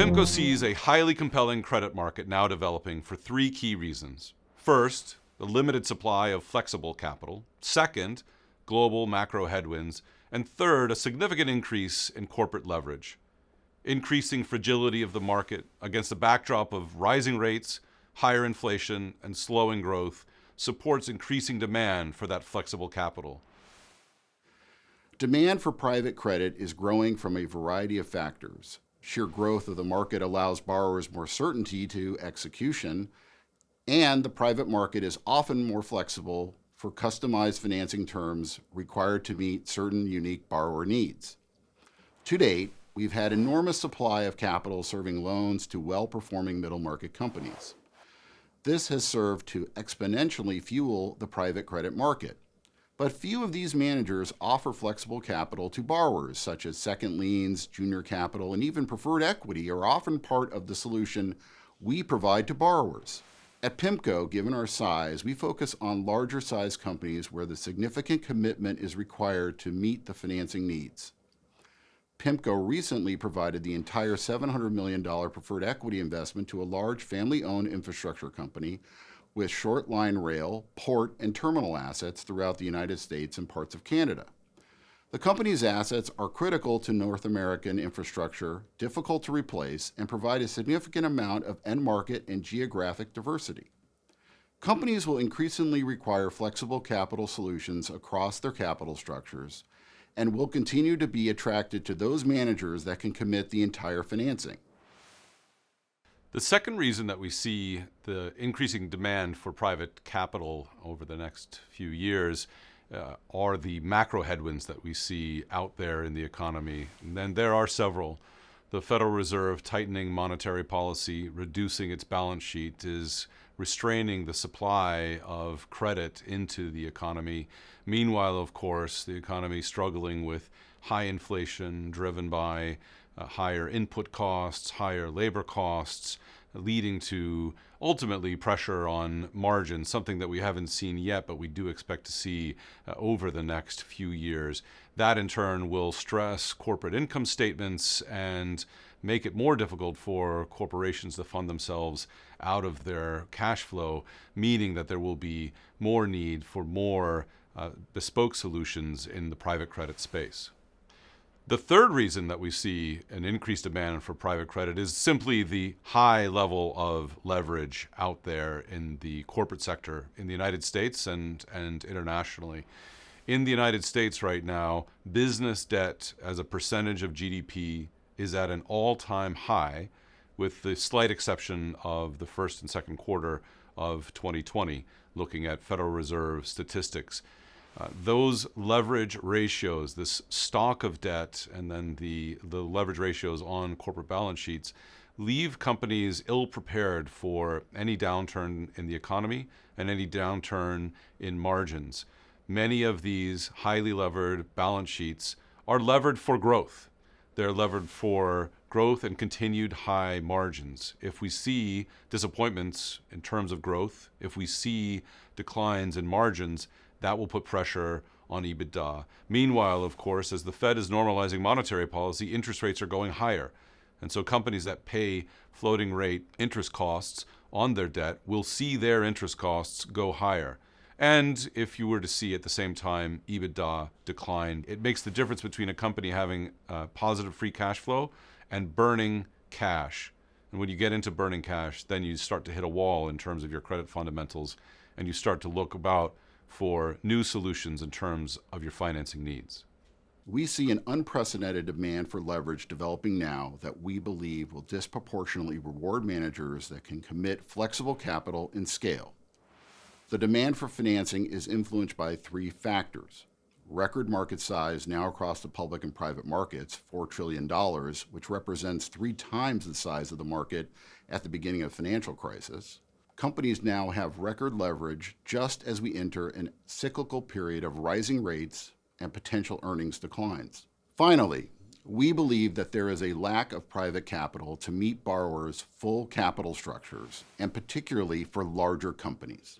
PIMCO sees a highly compelling credit market now developing for three key reasons. First, the limited supply of flexible capital. Second, global macro headwinds. And third, a significant increase in corporate leverage. Increasing fragility of the market against a backdrop of rising rates, higher inflation, and slowing growth supports increasing demand for that flexible capital. Demand for private credit is growing from a variety of factors. Sheer growth of the market allows borrowers more certainty to execution, and the private market is often more flexible for customized financing terms required to meet certain unique borrower needs. To date, we've had enormous supply of capital serving loans to well-performing middle-market companies. This has served to exponentially fuel the private credit market. But few of these managers offer flexible capital to borrowers, such as second liens, junior capital, and even preferred equity are often part of the solution we provide to borrowers. At PIMCO, given our size, we focus on larger-sized companies where the significant commitment is required to meet the financing needs. PIMCO recently provided the entire $700 million preferred equity investment to a large family-owned infrastructure company with short line rail, port, and terminal assets throughout the United States and parts of Canada. The company's assets are critical to North American infrastructure, difficult to replace, and provide a significant amount of end market and geographic diversity. Companies will increasingly require flexible capital solutions across their capital structures and will continue to be attracted to those managers that can commit the entire financing. The second reason that we see the increasing demand for private capital over the next few years are the macro headwinds that we see out there in the economy. And then there are several. The Federal Reserve tightening monetary policy, reducing its balance sheet, is restraining the supply of credit into the economy. Meanwhile, of course, the economy is struggling with high inflation driven by higher input costs, higher labor costs, leading to ultimately pressure on margins, something that we haven't seen yet, but we do expect to see over the next few years. That in turn will stress corporate income statements and make it more difficult for corporations to fund themselves out of their cash flow, meaning that there will be more need for more bespoke solutions in the private credit space. The third reason that we see an increased demand for private credit is simply the high level of leverage out there in the corporate sector in the United States and internationally. In the United States right now, business debt as a percentage of GDP is at an all-time high, with the slight exception of the first and second quarter of 2020, looking at Federal Reserve statistics. Those leverage ratios, this stock of debt, and then the leverage ratios on corporate balance sheets leave companies ill-prepared for any downturn in the economy and any downturn in margins. Many of these highly levered balance sheets are levered for growth. They're levered for growth and continued high margins. If we see disappointments in terms of growth, if we see declines in margins, that will put pressure on EBITDA. Meanwhile, of course, as the Fed is normalizing monetary policy, interest rates are going higher. And so companies that pay floating rate interest costs on their debt will see their interest costs go higher. And if you were to see at the same time EBITDA decline, it makes the difference between a company having positive free cash flow and burning cash. And when you get into burning cash, then you start to hit a wall in terms of your credit fundamentals, and you start to look about for new solutions in terms of your financing needs. We see an unprecedented demand for leverage developing now that we believe will disproportionately reward managers that can commit flexible capital and scale. The demand for financing is influenced by three factors. Record market size now across the public and private markets, $4 trillion, which represents 3 times the size of the market at the beginning of the financial crisis. Companies now have record leverage just as we enter a cyclical period of rising rates and potential earnings declines. Finally, we believe that there is a lack of private capital to meet borrowers' full capital structures, and particularly for larger companies.